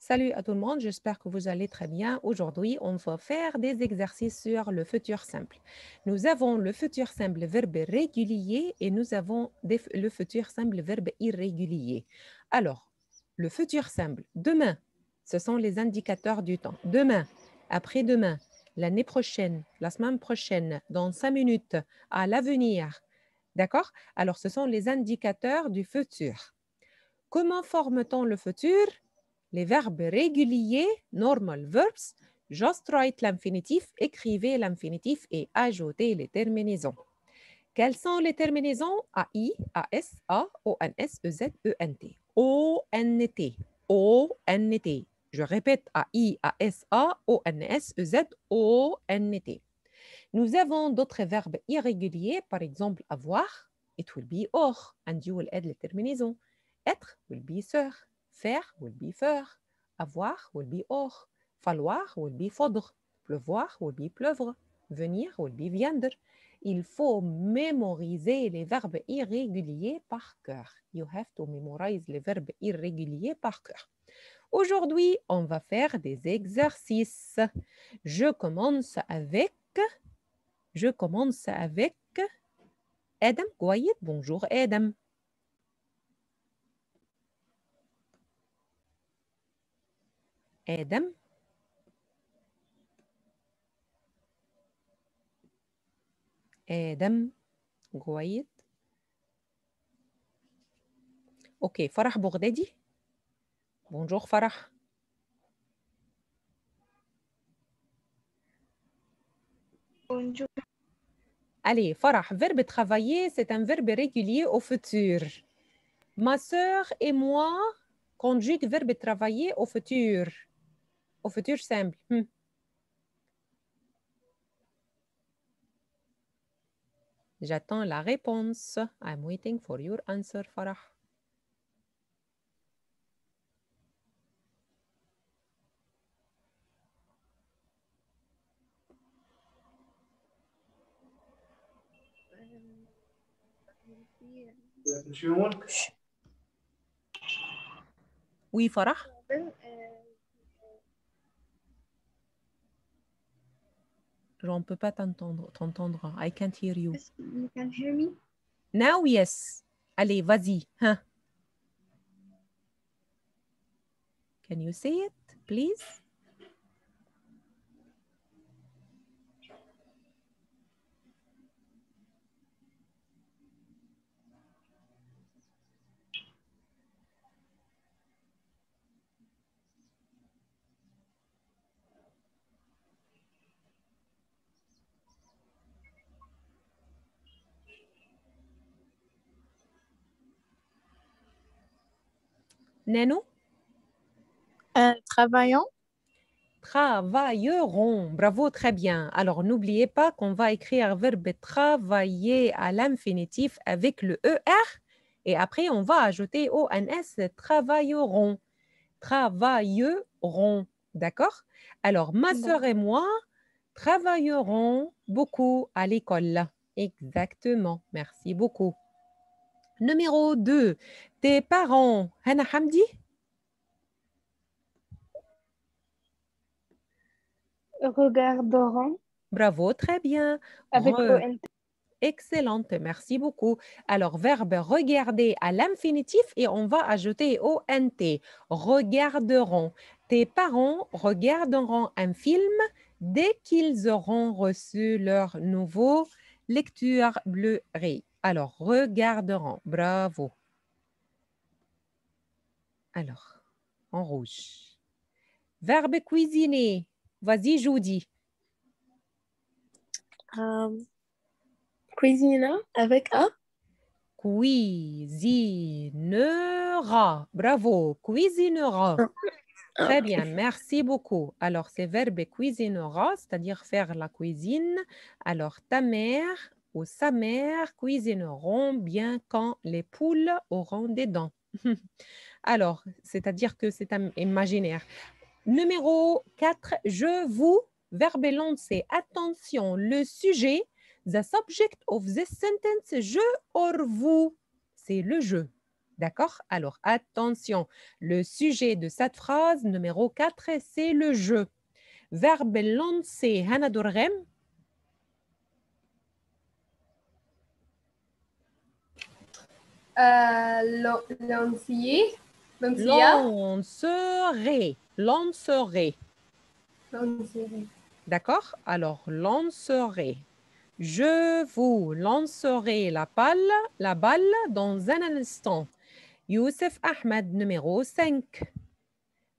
Salut à tout le monde, j'espère que vous allez très bien. Aujourd'hui, on va faire des exercices sur le futur simple. Nous avons le futur simple verbe régulier et nous avons le futur simple verbe irrégulier. Alors, le futur simple, demain, ce sont les indicateurs du temps. Demain, après-demain, l'année prochaine, la semaine prochaine, dans 5 minutes, à l'avenir. D'accord? Alors, ce sont les indicateurs du futur. Comment forme-t-on le futur? Les verbes réguliers, normal verbs, just write l'infinitif, écrivez l'infinitif et ajoutez les terminaisons. Quelles sont les terminaisons? AI, AS, A, ONS, EZ, ENT. ONT, ONT. Je répète, AI, AS, A, ONS, EZ, ONT. Nous avons d'autres verbes irréguliers, par exemple avoir, it will be or, and you will add les terminaisons. Être will be ser, faire will be faire, avoir will be or, falloir will be faudre, pleuvoir will be pleuvre, venir will be viendre. Il faut mémoriser les verbes irréguliers par cœur. You have to memorize les verbes irréguliers par cœur. Aujourd'hui, on va faire des exercices. Je commence avec Adam Gouaïd. Bonjour Adam. Adam. Adam Gouaïd. Ok, Farah Bourdadi. Bonjour Farah. Bonjour. Allez, Farah, verbe travailler, c'est un verbe régulier au futur. Ma sœur et moi conjuguent verbe travailler au futur simple. J'attends la réponse. I'm waiting for your answer, Farah. Oui, Farah. Je ne peux pas t'entendre. I can't hear you. You can hear me? Now, yes. Allez, vas-y. Hein. Can you say it, please? Nano? Travaillons. Travailleront. Bravo, très bien. Alors, n'oubliez pas qu'on va écrire verbe travailler à l'infinitif avec le ER et après, on va ajouter ONS, travailleront. Travailleront. D'accord? Alors, ma sœur et moi travaillerons beaucoup à l'école. Exactement. Merci beaucoup. Numéro 2. Tes parents. Hana Hamdi? Regarderons. Bravo, très bien. Avec ONT. Excellente, merci beaucoup. Alors, verbe regarder à l'infinitif et on va ajouter ONT. Regarderont. Tes parents regarderont un film dès qu'ils auront reçu leur nouveau lecture Blu-ray. Alors, regarderont. Bravo. Alors, en rouge. Verbe cuisiner. Vas-y, Judy. Cuisina avec A. Cuisinera. Bravo. Cuisinera. Très bien, merci beaucoup. Alors, c'est verbe cuisinera, c'est-à-dire faire la cuisine. Alors, ta mère ou sa mère cuisineront bien quand les poules auront des dents. Alors, c'est-à-dire que c'est un imaginaire. Numéro 4, je vous. Verbe long, c'est attention, le sujet. The subject of this sentence, je or vous. C'est le jeu. D'accord? Alors, attention, le sujet de cette phrase numéro 4, c'est le jeu. Verbe lancer, Hana Dorghem. Lancier. Lancerai, lancerai. Lancier. D'accord? Alors, lancerai. Je vous lancerai la balle dans un instant. Youssef Ahmed, numéro 5.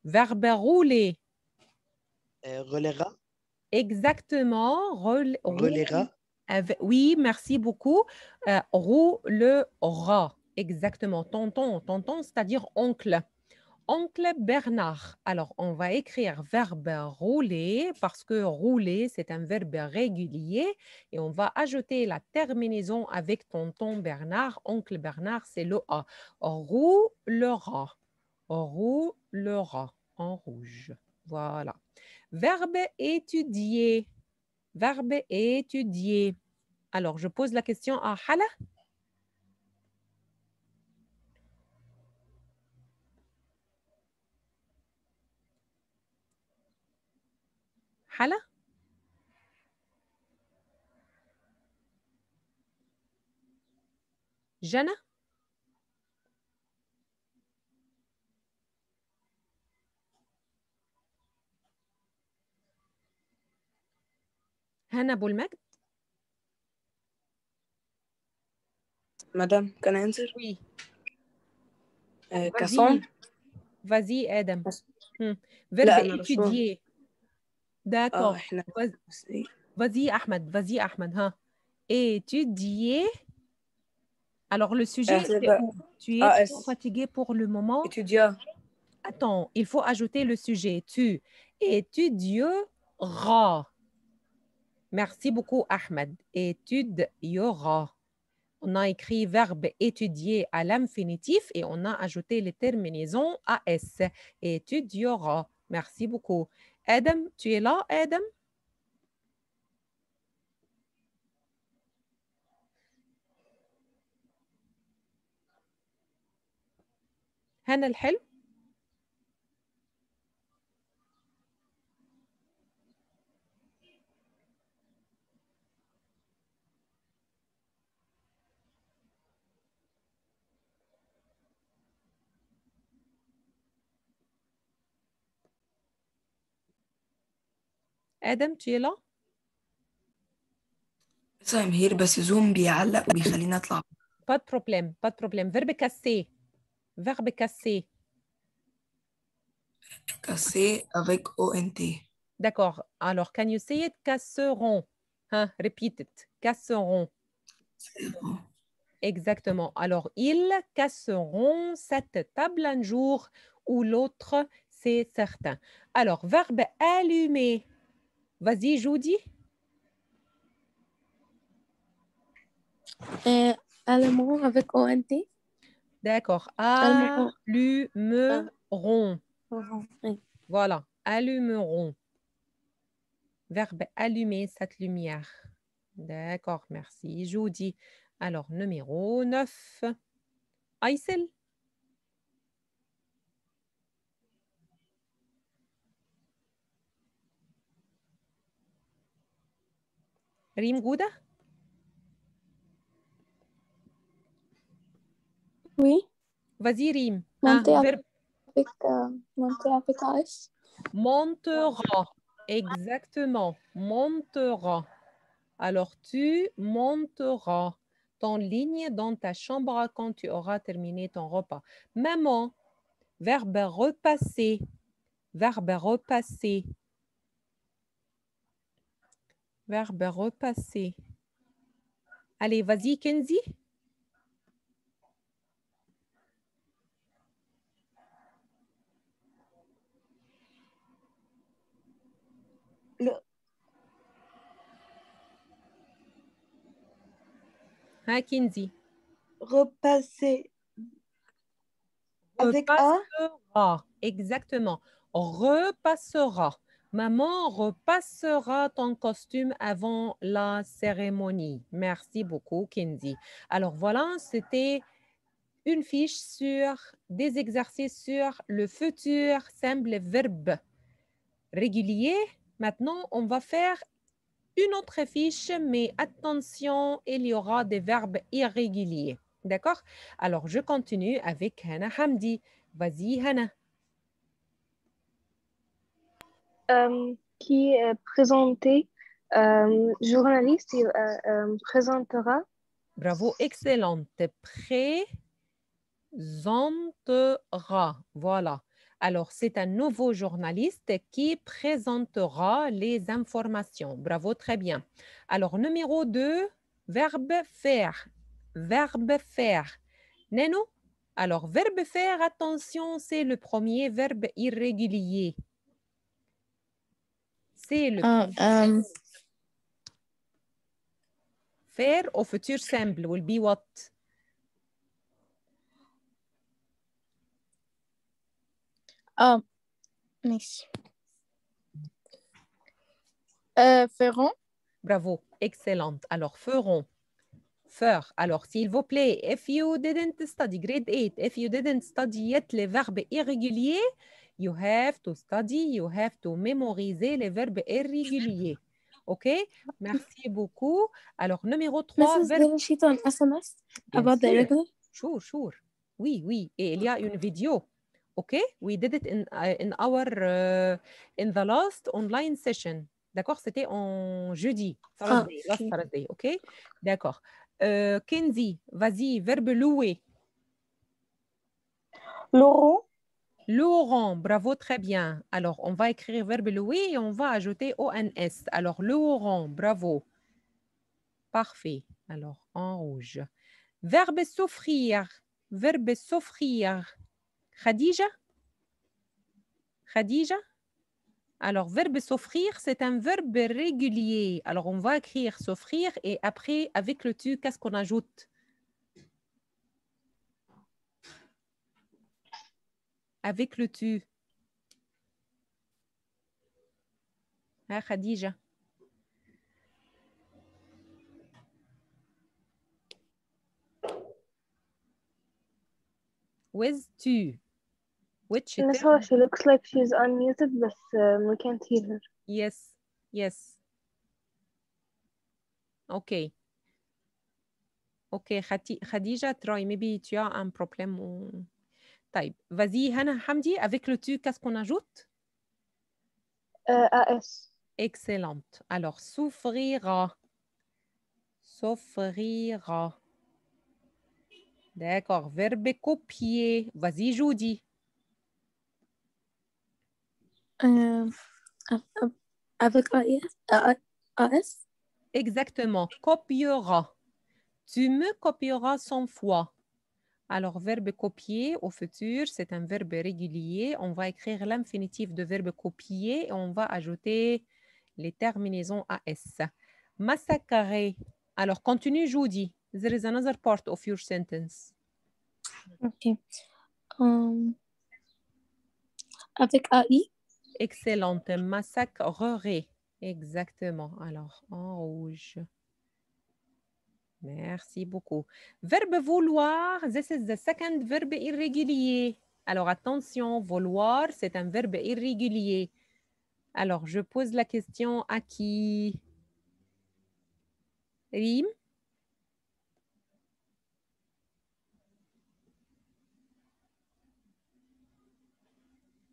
Verbe rouler. Relaiera. Exactement. Relaiera. Oui, merci beaucoup. Roulera. Exactement. Tonton, tonton, c'est-à-dire oncle. Oncle Bernard. Alors, on va écrire verbe rouler parce que rouler, c'est un verbe régulier et on va ajouter la terminaison avec tonton Bernard. Oncle Bernard, c'est le A. Roulera. Roulera en rouge. Voilà. Verbe étudier. Verbe étudier. Alors, je pose la question à Hala. Hala? Jana? Hana Boulmagd? Madame, can I answer? Oui. Casson. Vas-y, Adam. Verbe لا أنا رشوان. étudier. D'accord. إحنا Vas-y, Ahmed. Vas-y, Ahmed. Hein. Étudier. Alors, le sujet, c'est où? Tu es trop fatigué pour le moment? étudiant. Attends, il faut ajouter le sujet. Tu étudieras. Merci beaucoup, Ahmed. Étudiera. On a écrit verbe étudier à l'infinitif et on a ajouté les terminaisons AS. Étudiera. Merci beaucoup. Adam, tu es là, Adam? هنا الحلو؟ آدم tu es là؟ I'm here بس زوم بيعلق وبيخليني أطلع. Pas de problème, pas de problème. Verbe casser. Verbe casser. Casser avec ONT. D'accord. Alors, can you say it? Casseront. Hein? Repeat it. Casseront. Exactement. Alors, ils casseront cette table un jour ou l'autre, c'est certain. Alors, verbe allumer. Vas-y, Judy. Allemand avec ONT. D'accord. Allumeront. Voilà. Allumeront. Verbe allumer cette lumière. D'accord, merci. Judy. Alors, numéro 9. Aïssel. Rim Gouda. Oui. Vas-y, Rim. Monter Verbe avec AS. montera. Exactement. Montera. Alors, tu monteras ton ligne dans ta chambre quand tu auras terminé ton repas. Maman. Verbe repasser. Verbe repasser. Verbe repasser. Allez, vas-y, Kenzie. Hein, Kenzie. Repasser. Avec repassera. Exactement. Repassera. Maman repassera ton costume avant la cérémonie. Merci beaucoup, Kenzie. Alors voilà, c'était une fiche sur des exercices sur le futur simple verbe régulier. Maintenant, on va faire une autre fiche, mais attention, il y aura des verbes irréguliers. D'accord? Alors, je continue avec Hana Hamdi. Vas-y, Hana. Qui est présenté, journaliste, il présentera. Bravo, excellente. Présentera. Voilà. Alors, c'est un nouveau journaliste qui présentera les informations. Bravo, très bien. Alors, numéro 2, verbe faire. Verbe faire. Neno? Alors, verbe faire, attention, c'est le premier verbe irrégulier. C'est le faire au futur simple will be what? ماشي. feront. Bravo, excellente. Alors, feront. Faire. Alors, s'il vous plaît, if you didn't study grade 8, if you didn't study yet les verbes irréguliers, you have to study, you have to mémoriser les verbes irréguliers. OK? Merci beaucoup. Alors, numéro 3, Mrs. didn't she do an SMS about the irregular? Sure. Oui, oui. Et il y a une vidéo. OK? We did it in our in the last online session. D'accord? C'était en jeudi. Thursday, last Thursday. OK? D'accord. Kenzie, vas-y, verbe louer. Laurent. Laurent, bravo, très bien. Alors, on va écrire verbe louer et on va ajouter ONS. Alors, Laurent, bravo. Parfait. Alors, en rouge. Verbe s'offrir. Verbe s'offrir. Khadija? Khadija? Alors, verbe s'offrir, c'est un verbe régulier. Alors, on va écrire s'offrir et après, avec le tu, qu'est-ce qu'on ajoute? Avec le tu. Ah, Khadija. With tu. Which Nessa, she looks like she's unmuted, but we can't hear her. Yes. OK. OK, Khadija, Troy, maybe tu as un problème. طيب, vas-y, Hana Hamdi, avec le tu, qu'est-ce qu'on ajoute? AS. Excellente. Alors, souffrira. S'offrira. D'accord. Verbe copier. Vas-y, Judy. Avec AS? Exactement. Copiera. Tu me copieras 100 fois. Alors, verbe copier au futur, c'est un verbe régulier. On va écrire l'infinitif de verbe copier et on va ajouter les terminaisons AS. Massacrer. Alors, continue, Judy. There is another part of your sentence. OK. Avec AI? Excellente. Massacrerai. Exactement. Alors, en rouge. Merci beaucoup. Verbe vouloir, this is the second verbe irrégulier. Alors, attention, vouloir, c'est un verbe irrégulier. Alors, je pose la question à qui? Rim?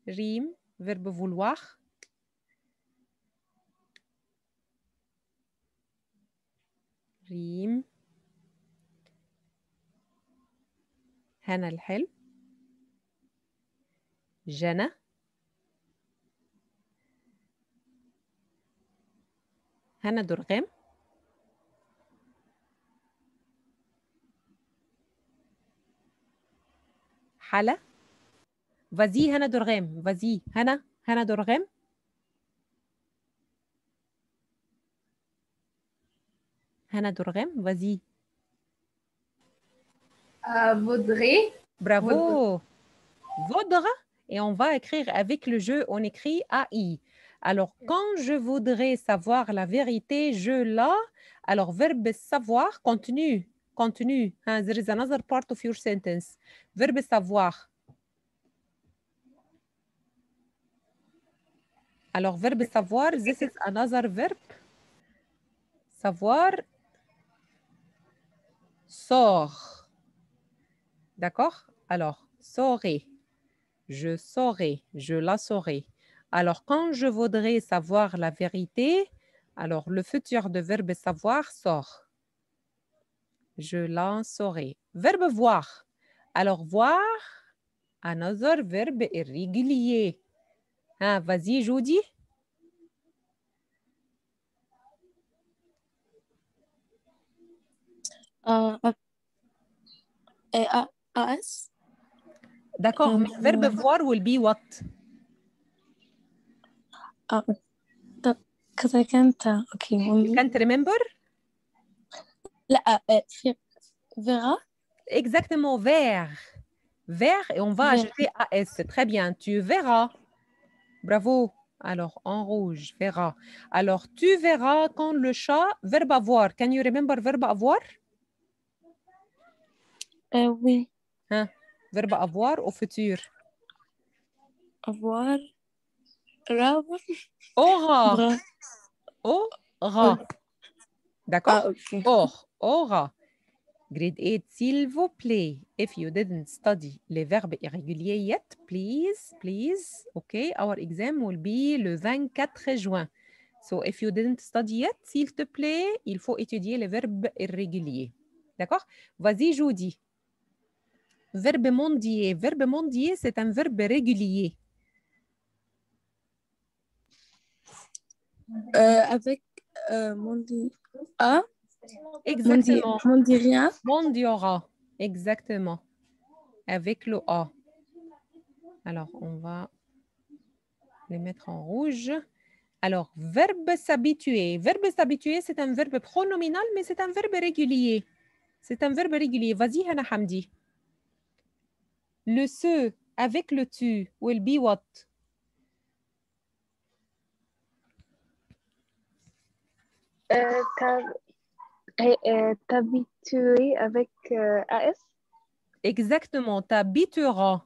Rim, verbe vouloir. Rim. هنا الحلو. جنى. هنا درغام. حلا. Vas-y, Hana Dorghem. Vas-y, Hana Dorghem. Hana Dorghem, vas-y. Vaudrait. Bravo. Vaudra. Et on va écrire avec le jeu, on écrit AI. Alors, quand je voudrais savoir la vérité, je la. Alors, verbe savoir, continue continue. Hein, there is another part of your sentence. Verbe savoir. Alors, verbe savoir, this is another verb. Savoir, sort. D'accord? Alors, saurai. Je saurai, je la saurai. Alors, quand je voudrais savoir la vérité, alors le futur de verbe savoir sort. Je la saurai. Verbe voir. Alors, voir, another verbe irrégulier. Hein, vas-y, Judy. AS. D'accord, mais verbe voir will be what? Because I can't. Okay. You can't remember? لا verra. Exactement, vers. Vers, et on va ajouter AS. Très bien, tu verras. Bravo. Alors, en rouge, verra. Alors, tu verras quand le chat, verbe avoir. Can you remember verbe avoir? Oui. Hein? Verbe avoir au futur. Avoir. Ra. Aura. Aura. D'accord? Okay. Aura. Grade 8, s'il vous plaît. If you didn't study les verbes irréguliers yet, please. Okay, our exam will be le 24 juin. So, if you didn't study yet, s'il te plaît, il faut étudier les verbes irréguliers. D'accord? Vas-y, Judy. Verbe mendier. Verbe mendier, c'est un verbe régulier. Avec mondi A. Exactement. Mondirien. Mondiora. Exactement. Avec le A. Alors, on va les mettre en rouge. Alors, verbe s'habituer. Verbe s'habituer, c'est un verbe pronominal, mais c'est un verbe régulier. C'est un verbe régulier. Vas-y, Hana Hamdi. Le se avec le tu will be what? T'habituer avec AS. Exactement. T'habitueras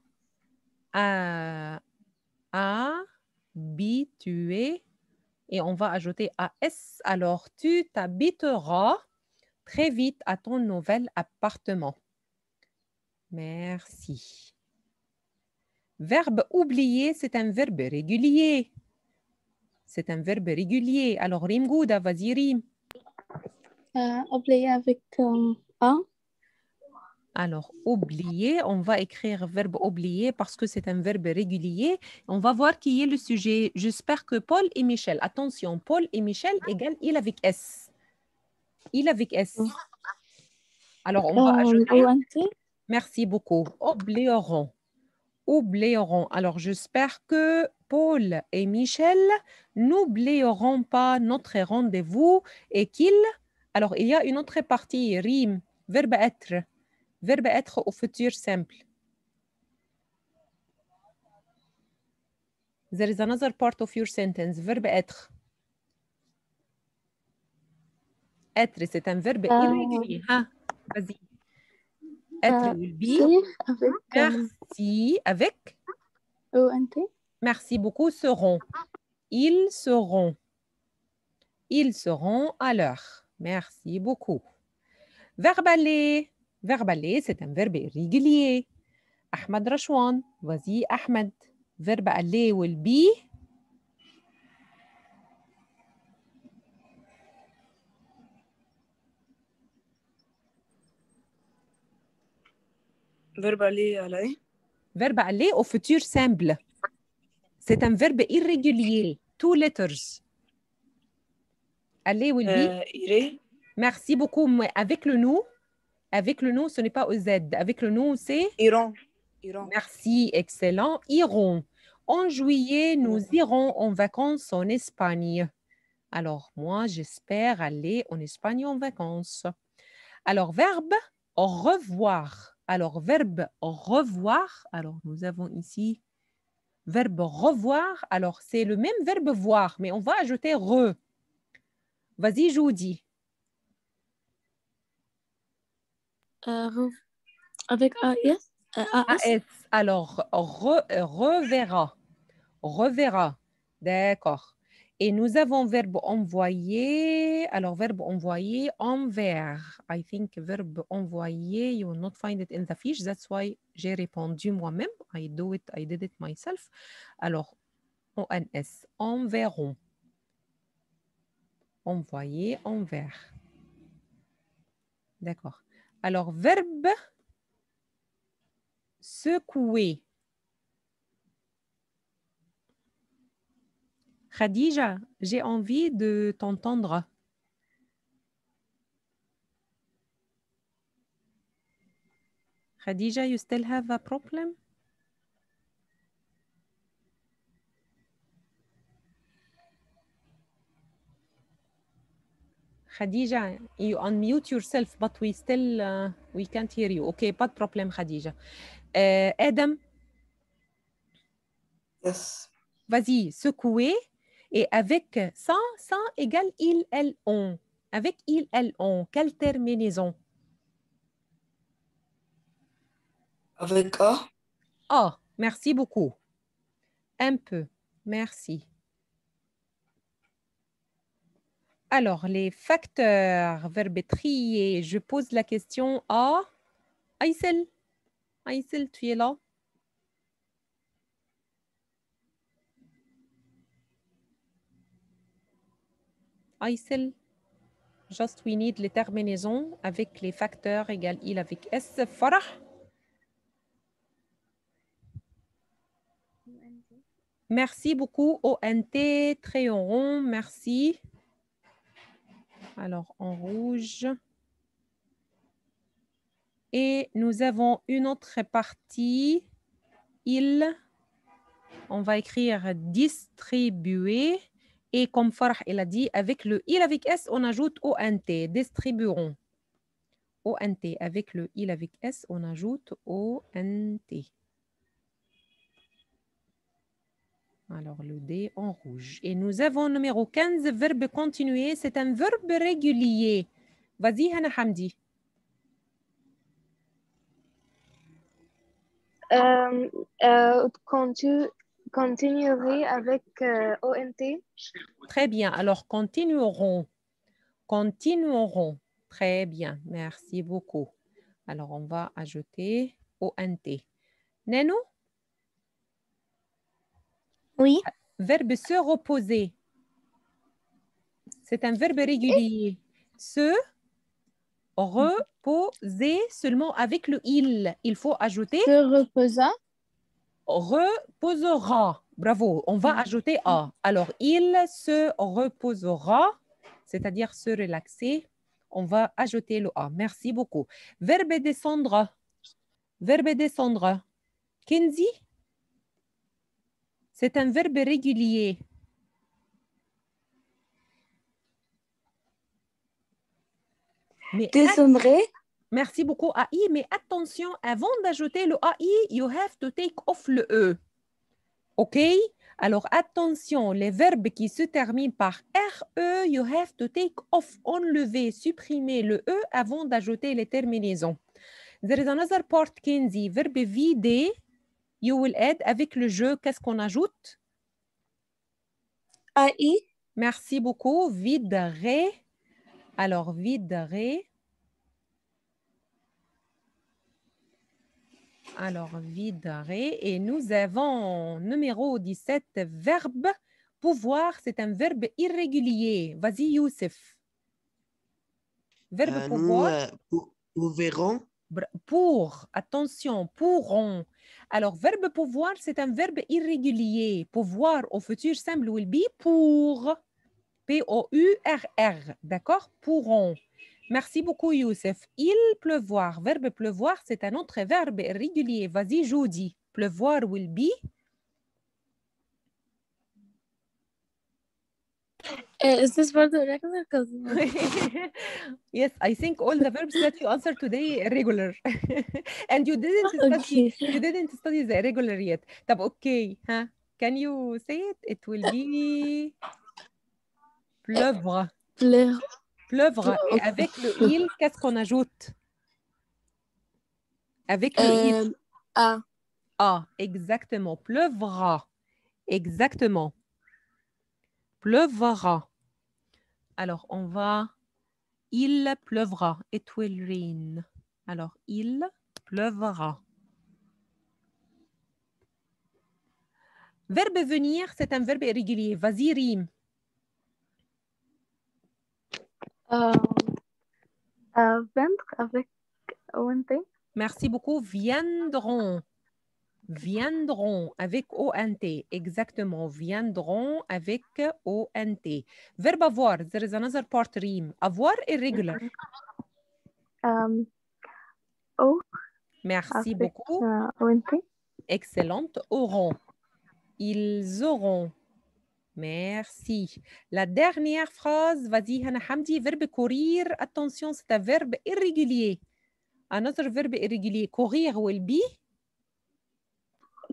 à habituer. Et on va ajouter AS. Alors, tu t'habiteras très vite à ton nouvel appartement. Merci. Verbe oublier, c'est un verbe régulier. C'est un verbe régulier. Alors, Rim Gouda, vas-y, Rim. Oublier avec A. Alors, oublier, on va écrire verbe oublier parce que c'est un verbe régulier. On va voir qui est le sujet. J'espère que Paul et Michel. Attention, Paul et Michel égale il avec S. Il avec S. Alors, on va ajouter. Merci beaucoup. Oublieront. Oublieront. Alors, j'espère que Paul et Michel n'oublieront pas notre rendez-vous et qu'ils... Alors, il y a une autre partie, rime, verbe être. Verbe être au futur simple. There is another part of your sentence. Verbe être. Être, c'est un verbe irrégulier. Ah, vas-y. Être will be. Merci. Avec. ONT. Merci beaucoup. Seront. Ils seront. Ils seront à l'heure. Merci beaucoup. Verbe aller. Verbe aller, c'est un verbe irrégulier. Ahmed Rachwan. Vas-y, Ahmed. Verbe aller will be. Verbe aller à l'air. Verbe aller au futur simple. C'est un verbe irrégulier. Two letters. Aller will be. Irai. Merci beaucoup. Mais avec le nous, ce n'est pas au Z. Avec le nous, c'est. Iran. Merci, excellent. Iront. En juillet, nous irons en vacances en Espagne. Alors, moi, j'espère aller en Espagne en vacances. Alors, verbe au revoir. Alors, verbe au revoir. Alors, nous avons ici verbe revoir. Alors, c'est le même verbe voir, mais on va ajouter re. Vas-y, Judy. Avec AS. AS. AS. Alors, reverra. Reverra. D'accord. Et nous avons verbe envoyer. Alors, verbe envoyer envers. I think verbe envoyer, you will not find it in the fiche. That's why j'ai répondu moi-même. I did it myself. Alors, ONS, enverront. Envoyer envers. D'accord. Alors, verbe secouer. Khadija, j'ai envie de t'entendre. Khadija, you still have a problem? Khadija, you unmute yourself, but we can't hear you. Okay, pas de problème, Khadija. Adam, Yes. vas-y, secouer. Et avec sans égale il, elle, on. Avec il, elle, on, quelle terminaison? Avec A. Ah, merci beaucoup. Un peu, merci. Alors, les facteurs, verbe trier, je pose la question à Aïssel. Aïssel, tu es là? Aïssel, just we need les terminaisons avec les facteurs égale il avec S. Farah? Merci beaucoup. ONT, trait en rond, merci. Alors, en rouge. Et nous avons une autre partie. Il, on va écrire distribuer. Et comme Farah il a dit, avec le il avec S, on ajoute ONT, distribueront. ONT, avec le il avec S, on ajoute ONT. Alors, le D en rouge. Et nous avons numéro 15, verbe continuer. C'est un verbe régulier. Vas-y, Hana Hamdi. Continuerai avec ONT. Très bien. Alors, continuerons. Continuerons. Très bien. Merci beaucoup. Alors, on va ajouter ONT. Neno? Oui. Verbe se reposer. C'est un verbe régulier. Se reposer seulement avec le il. Il faut ajouter Se reposa. reposera. Bravo. On va ajouter a. Alors, il se reposera, c'est-à-dire se relaxer. On va ajouter le a. Merci beaucoup. Verbe descendre. Verbe descendre. Kenzie? C'est un verbe régulier. Mais Descendrai. merci beaucoup, AI. Mais attention, avant d'ajouter le AI, you have to take off le E. OK? Alors, attention, les verbes qui se terminent par RE, you have to take off, enlever, supprimer le E avant d'ajouter les terminaisons. There is another part, Kenzie. Verbe vider, you will add avec le jeu. Qu'est-ce qu'on ajoute? AI. Merci beaucoup. Viderai. Alors, viderai. Alors, viderai. Et nous avons numéro 17, verbe pouvoir. C'est un verbe irrégulier. Vas-y, Youssef. Verbe pouvoir. Pouverons. Pour, attention, pourront. Alors, verbe pouvoir, c'est un verbe irrégulier. Pouvoir au futur simple will be pour. P-O-U-R-R. D'accord? Pourront. Merci beaucoup, Youssef. Il pleuvoir. Verbe pleuvoir, c'est un autre verbe régulier. Vas-y, Jody. Pleuvoir will be. Is this for the regular? Yes, I think all the verbs that you answered today are regular. And you didn't study the irregular yet. طب okay, huh? Can you say it? It will be pleuvre. Pleur. Pleuvre. Et avec le il, qu'est-ce qu'on ajoute? Avec le I. A. A, exactement. Pleuvra. Exactement. Pleuvra. Alors, on va... Il pleuvra. It will rain. Alors, il pleuvra. Verbe venir, c'est un verbe irrégulier. Vas-y, rime. Vendre avec ONT. Merci beaucoup. Viendront. Viendront avec ONT. Exactement. Viendront avec ONT. Verbe avoir. There is another part rime. Avoir irregular. O Merci avec beaucoup. ONT. Excellente. Auront. Ils auront. Merci. La dernière phrase, vas-y, Hana Hamdi, verbe courir. Attention, c'est un verbe irrégulier. Another verbe irrégulier. Courir will be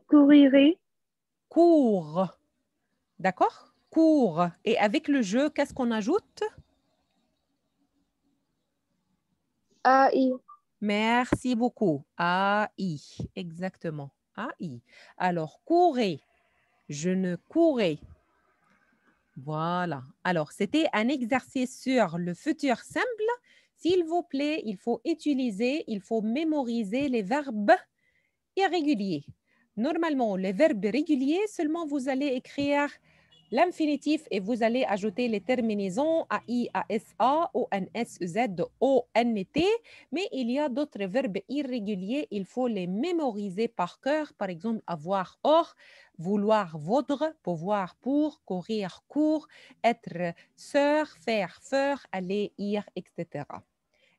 Courirez. court. D'accord? Court. Et avec le jeu, qu'est-ce qu'on ajoute? AI. Merci beaucoup. AI. Exactement. AI. Alors, courez. Je ne courais. Voilà. Alors, c'était un exercice sur le futur simple. S'il vous plaît, il faut mémoriser les verbes irréguliers. Normalement, les verbes réguliers, seulement vous allez écrire l'infinitif et vous allez ajouter les terminaisons AI, ASA, ONS, Z, ONT. Mais il y a d'autres verbes irréguliers, il faut les mémoriser par cœur. Par exemple, avoir or, vouloir vaudre, pouvoir pour, courir court, être sœur, faire feur, aller, ir, etc.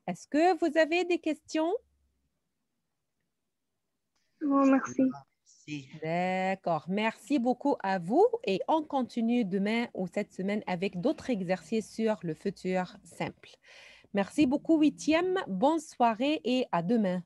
Est-ce que vous avez des questions? Oh, merci. Si. D'accord. Merci beaucoup à vous et on continue demain ou cette semaine avec d'autres exercices sur le futur simple. Merci beaucoup, 8e. Bonne soirée et à demain.